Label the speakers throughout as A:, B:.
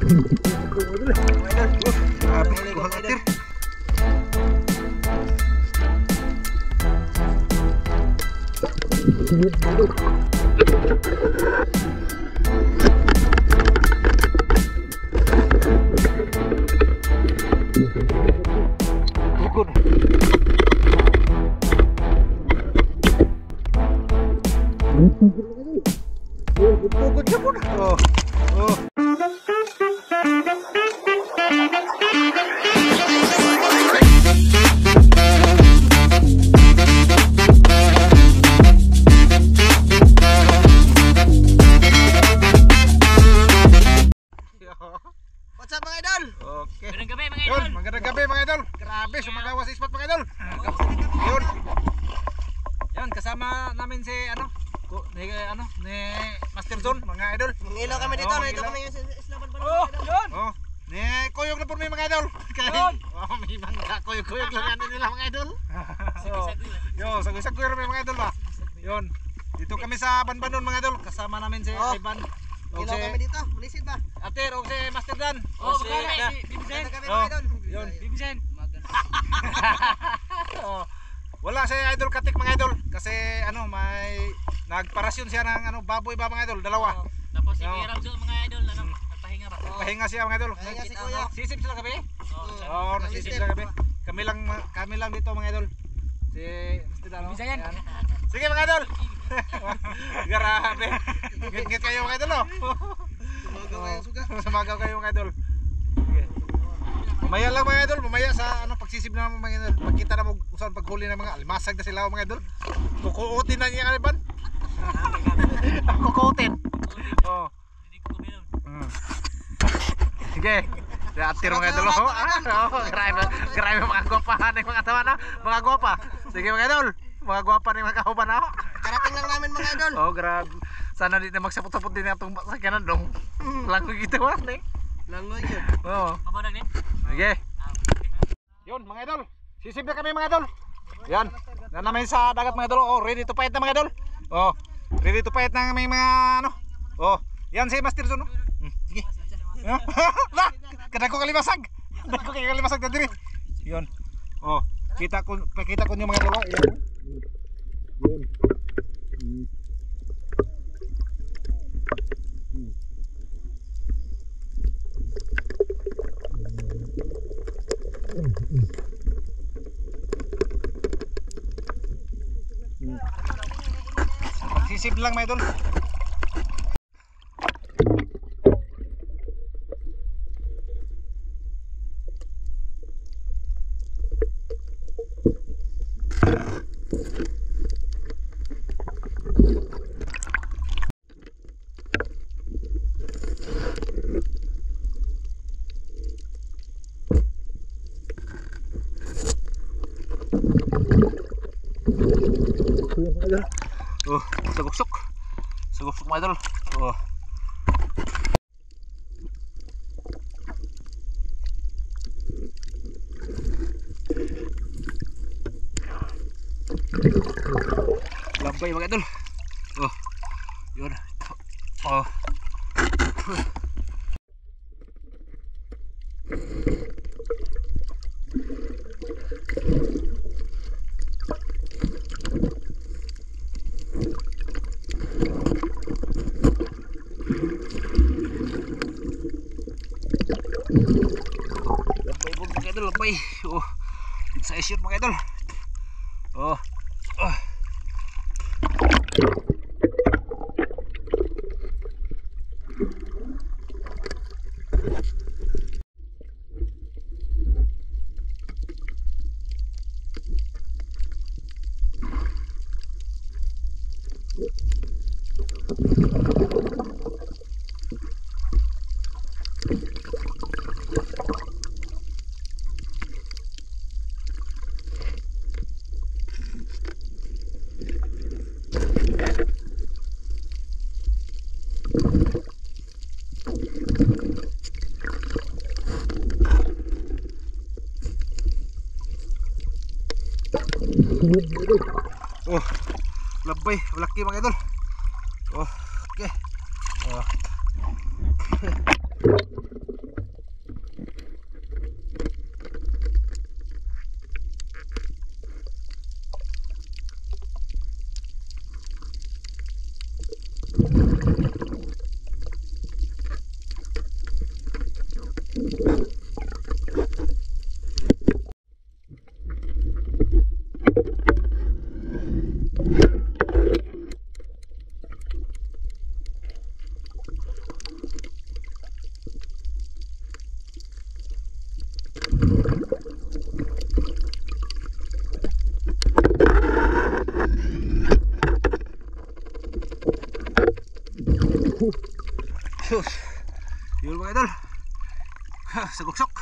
A: What's up mga idol?
B: Okay.
C: Magandang gabi mga idol.
B: Magandang gabi mga idol. Grabe, sumagawa sa spot mga idol. Yun. Yan, kasama namin si ni Master Zone mga idol.
A: Mangilaw kami dito, nandito kami sa Islaman pa
B: Oh,
A: mga idol.
B: yun. Oh, ni kuyog na po mga idol. Kaya, may mangga kuyog lang ano nila mga idol. Yo, sagoy-sagoy mga idol ba. Yun. Dito kami sa Banbanon mga idol, kasama namin si Ivan.
A: Mangilaw kami dito, malisid ba?
B: Ater, o si Master Dan.
C: Si Bibisen.
A: Maganda kami mga idol.
B: Yun.
C: Bibisen.
B: Wala si Idol Katik mga idol kasi may nagparasyon siya ng baboy ba mga idol, dalawa.
C: Tapos si Kuya Ramzo mga idol, nagpahinga ba?
B: Pahinga siya mga idol.
A: Pahinga si Kuya.
B: Sisip sila kami? Oo, nasisip sila kami. Kami lang dito mga idol. Si Mr. Dano.
C: Bisayan.
B: Sige mga idol. Grabe. Ngit kayo mga idol.
A: Sumagaw kayo suga.
B: Sumagaw kayo mga idol. Sige. Mamaya lang mga idol, mamaya sa pagsisip na mga idol. Magkita na mo usahan paghuli ng mga almasag na sila mga idol. Kukuutin na niya kaniban. Kukuutin. Oo.
C: Hindi ko kuminom.
B: Sige. Atir mga idol. Grabe mga gwapahan ng mga tawa na. Mga gwapa. Sige mga idol. Mga gwapa ng mga kahuban na.
A: Karating lang namin mga idol.
B: Oh, grabe. Sana di na magsapot-sapot din itong sakyanan dong. Langoy gitu man eh.
A: Langoy yun.
B: Oo.
C: Mabadag din.
B: Sige. Yun mga idol. Sisip na kami mga idol. Yan. Na namin sa dagat mga idol. Oh, ready to fight na mga idol. Oh, ready to fight na may mga Oh, yan si Master Zone. Sige. Lah, kadako kalimasag. Kadako kalimasag na diri. Yun. Oh, kita ko yung mga idol. Yan. Yun. Pagsisip lang mga idol. Oh, saguksok mga idol. Oh. Lambay mga idol. Oh. Yun. Oh. Lambay po mga idol, lambay. Oh, sa isyon mga idol. Oh, oh. Oh, labay, malaki mga idol. Oh, okay. Oh. Yun mga idol. Saguksok.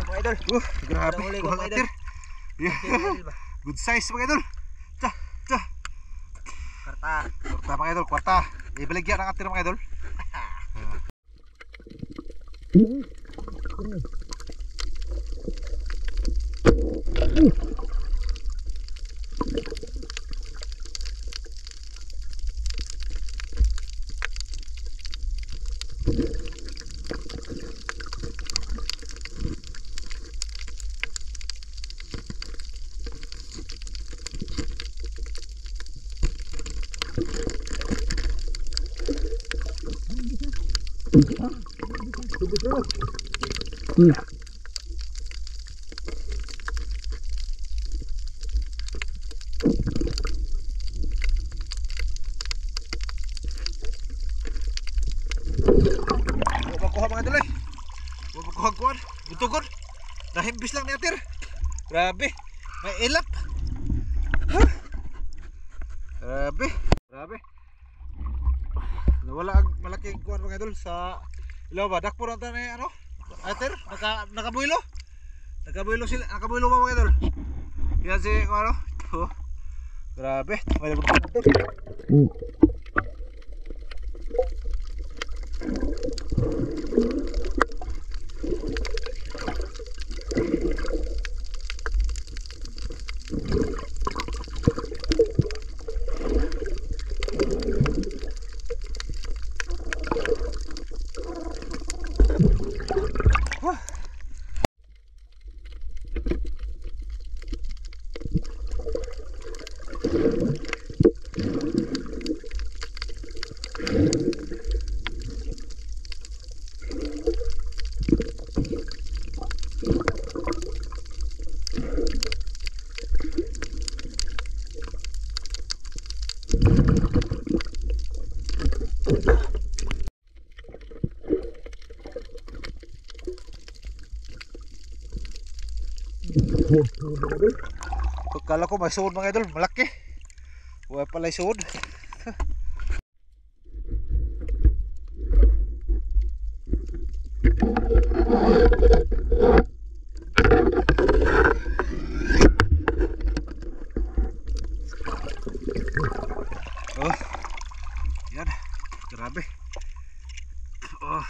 B: Mga idol, grabe, kuha katir. Good size mga idol. Tsa, tsa. Kwarta mga idol, kwarta. Ibaligyan ang atir mga idol. Makuha mga idol eh. Makuha kuhan, butugon. Nahimbis lang ni atir. Grabe, may ilap. Grabe, grabe. Nawala ang malaking kuhan mga idol sa ilaw ba? Dakpo na ito na ano? Atir, nakabuilo. Nakabuilo sila, nakabuilo ba mga idol? Yan si ano? Oh, grabe, may butugon ito. Kala ko may suod mga idol, malaki. Wala pala suod. Oh, yan, grabe. Oh.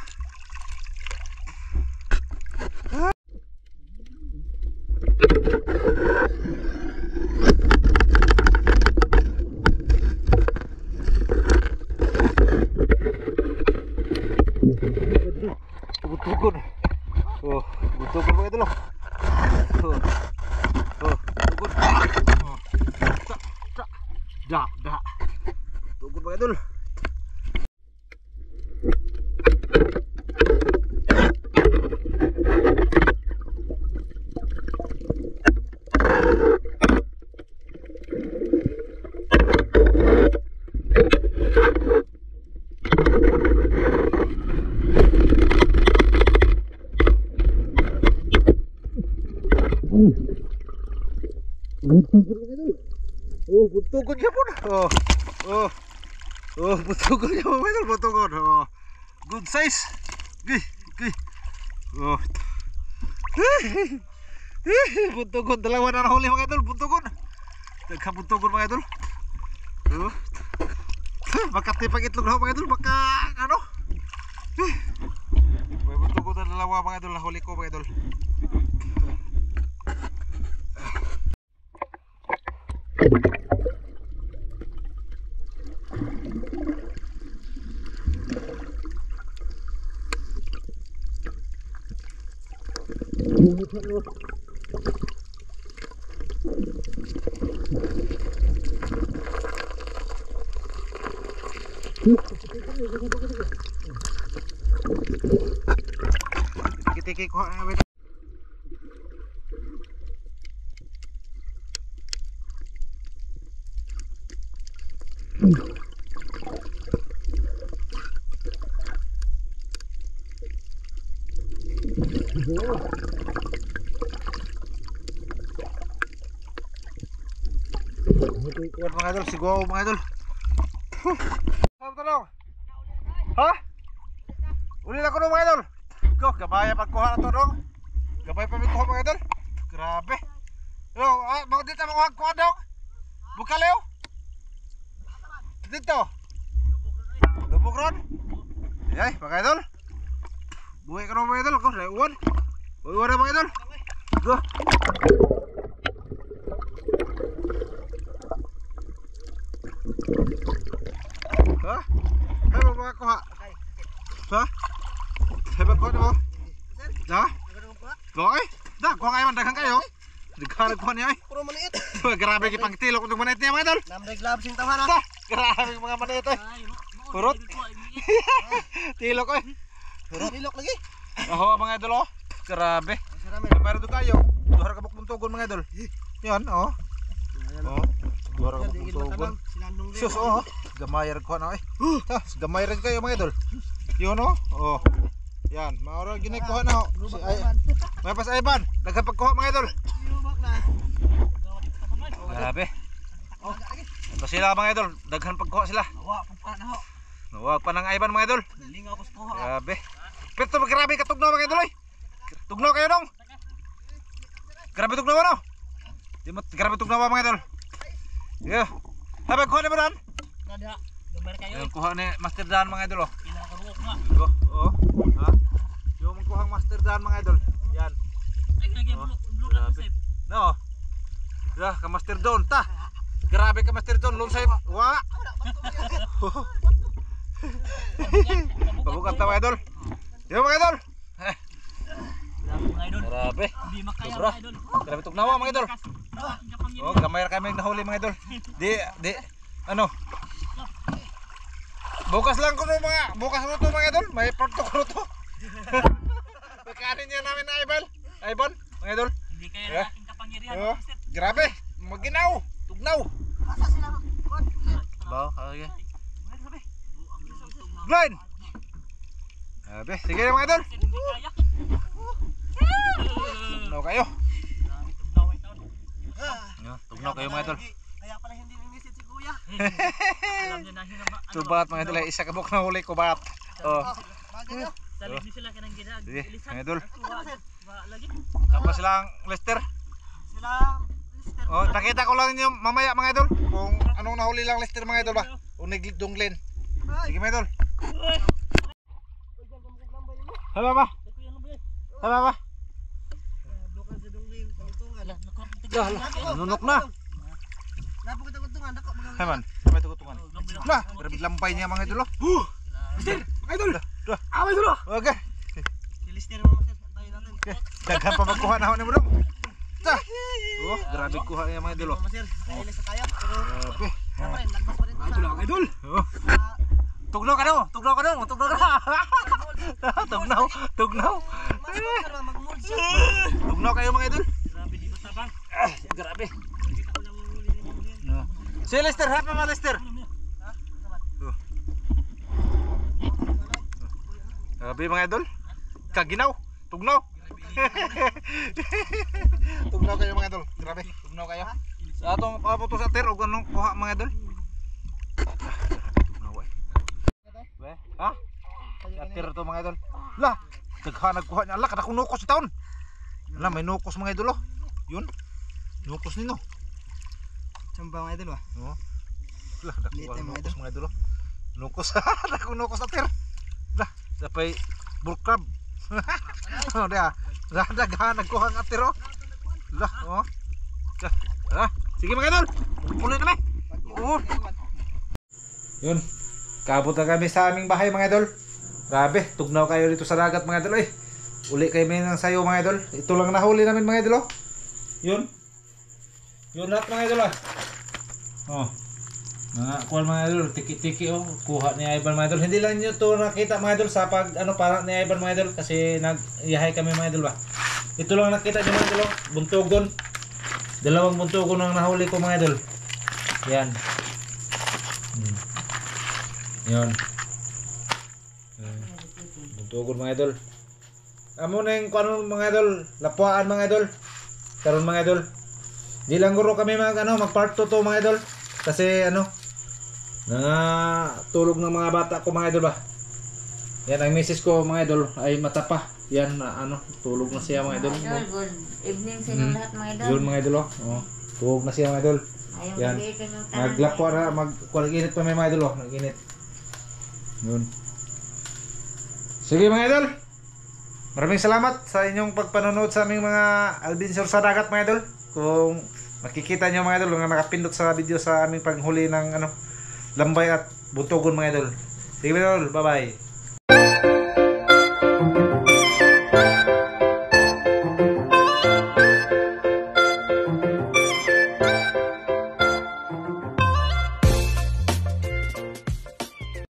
B: Butugon. Oh, butugon mga idol. Oh. Oh, butugon. Oh. Da. Butugon mga idol. Oh, butugon niya po. Oh, butugon niya po. Butugon. Oh, good size. Okay. Oh. Buntugon, dalawa na nahuli mga idol, buntugon. Nagkabuntugon mga idol. Oh. Makatipag itlog na mga idol, baka ano. May buntugon na dalawa mga idol, nahuli ko mga idol. Tiki-tiki ko na. Kuat mga idol, sigaw mga idol. Saan tanong? Ha? Uli na ko nung mga idol. Go, gabaya pagkuha na to dong. Gabay pa may kuha mga idol. Grabe. Yo, mga dito mga kuha dong. Bukalayo. Dito. Lubog ron. Ay, mga idol. Buhay ka nung mga idol. Go, uwan. Uwan na mga idol. Go. Ha? Ano mga kuha? Ha? Hebat kuha na mo? Ha? Okay? Da, kuha kayo man, daghang kayo. Daghang kuha niya ay.
A: Puro maniit.
B: Grabe kipang tilok ng manit niya mga idol.
A: Namreg lab sing tawhan
B: Da, grabe mga manit ay. Purot. Tilok ay.
A: Nilok lagi.
B: Aho mga idol oh. Grabe.
A: Sarami.
B: Pero doon kayo. Duhar ka buntugon mga idol. Yan oh. Oh. Duhar ka buntugon.
A: Sinandong
B: Sus oh. Gamay rin ko na ay. Ha, gamay rin kayo mga idol. Yun oh. Oh. Yan, mauro ginay kuha na oh. Si ay. May pas Ivan, daghang pagkuha mga idol.
A: Lubak na.
B: Grabe. Oh. Ito sila mga idol, daghan pagkuha sila.
A: Wa pa na ho.
B: Nawag pa ng Ivan mga idol.
A: Lingaw ko sa kuha.
B: Grabe. Pero grabe ka tugnaw mga idol oy. Tugnaw kayo dong. Grabe tugnaw ano? Di mo grabe tugnaw mga idol. Yeah. Habang kuha na ba dan?
C: Nada, gambar kayo.
B: Yung kuha ni Master Dan mga idol oh.
C: Pinakaruok nga.
B: Go. Oh. Ha? Yung kuhang Master Dan mga idol. Yan.
C: Ay, lagi blue na save.
B: No. Ya, ka Master Don ta. Grabe ka Master Don, lon save. Wa. Pabukat ta mga idol. Yo mga idol.
C: Grabe mga idol.
B: Grabe.
C: Hindi makaya
B: Sobra.
C: mga idol.
B: Grabe tugnawa mga idol. Oh, gamay ra kami nahuli mga idol. Di ano? Bukas lang ko no mga, bukas mo to mga idol. May protocol to. Pagkanin niya namin na Ivan, mga idol.
C: Hindi kaya ng aking kapangyarihan.
B: Oh,
C: Mister.
B: grabe. Maginaw, tugnaw.
A: Asa sila?
B: Baw, okay.
C: Grabe.
B: Blind. Grabe, sige mga idol.
C: Hindi kaya.
B: Tugnaw kayo.
C: Grabe, tugnaw ay taon.
B: Tugnaw kayo mga idol.
A: Kaya pala hindi ninisit si kuya.
C: Alam niyo na hinama.
B: Tubat mga idol, isa ka buk na huli ko bat. Oh,
A: Bagay nyo.
C: Salig ni sila kanang ginag.
B: sige
C: Ilisan.
B: mga idol.
C: Wa lagi.
B: Tapos silang Lester.
A: Sila Lister.
B: Oh, nakita ko lang ninyo mamaya mga idol kung anong nahuli lang Lester mga idol ba. Unig dunglen. Sige mga idol. Haba ba?
C: Dako yan ba?
B: Haba ba?
A: Bukan sa dungling pangutungan.
B: Dah, nunok na.
A: Napo kita kuntungan dako magawi.
B: Heman, sampai tugutungan. Lah, berbit lampay niya mga idol.
A: Lister, idol.
B: Dah.
A: Away dulu.
B: Oke.
A: Si Lister mo sir, antayin natin.
B: Daghan pa magkuha na ni Budong. Ta. Oh, grabe kuha niya mga idol.
A: Mama sir, kailan sa kaya pero
B: Grabe.
A: pa rin lagbas pa rin. Idol lang, idol.
B: Oh. Tugnaw ka daw, tugnaw ka daw, tugnaw ka. Tugnaw.
A: Mag-mood sir.
B: Tugnaw kayo mga idol.
C: Grabe di ba tabang?
B: Grabe.
C: Kita ko lang ang huli ni Julian.
B: Si Lester, hapa mga Lester. Grabe mga idol. Kaginaw, tugnaw. Tugnaw kayo mga idol. Grabe, tugnaw kayo. Sa atong paputo sa atir og anong kuha mga idol. Tugnaw ay. Ha? Atir to mga idol. Lah, daghan nagkuha niya. Ala, kada kung nukos itaon. Ala, may nukos mga idol oh. Yun. Nukos nino.
A: Samba mga idol ba?
B: Oh. Lah,
A: Liit
B: dakuha
A: na mga
B: nukos mga idol oh. Nukos. Dako nukos atir. Lah, dapay bull crab. Oh, dia. Daghan nagkuha ng atir oh. Lah, oh. Sige mga idol. Kunin kami. Oh. Yun. Kabot na kami sa aming bahay mga idol. Grabe, tugnaw kayo dito sa dagat mga idol eh. Uli kayo ng sayo mga idol. Ito lang nahuli namin mga idol oh. Yun. Yun lahat mga idol ah. Oh. Mga kuwan mga idol, tiki-tiki oh. Kuha ni Ivan mga idol. Hindi lang nyo to nakita mga idol sa pag ano para ni Ivan mga idol kasi nag-iyahay kami mga idol ba. Ito lang nakita nyo mga idol oh. Buntugon. Dalawang buntugon ang nahuli ko mga idol. Yan. Yun. Buntugon mga idol. Amo na yung kuwan mga idol. Lapuaan mga idol. Karon mga idol. Di lang guro kami mag part 2 to mga idol. Kasi tulog ng mga bata ko mga idol ba. Yan ang misis ko mga idol ay mata pa. Yan tulog na siya mga idol.
D: Good evening sa inyo lahat mga idol.
B: Yun mga idol oh. Tulog na siya mga idol. Yan. Maglakwa na nag-init pa may mga idol oh. Nag-init. Yun. Sige mga idol. Maraming salamat sa inyong pagpanonood sa aming mga adventure sa dagat mga idol. Kung makikita nyo mga idol nga nakapindot sa video sa aming panghuli ng lambay at buntugon mga idol. Sige mga idol, bye bye.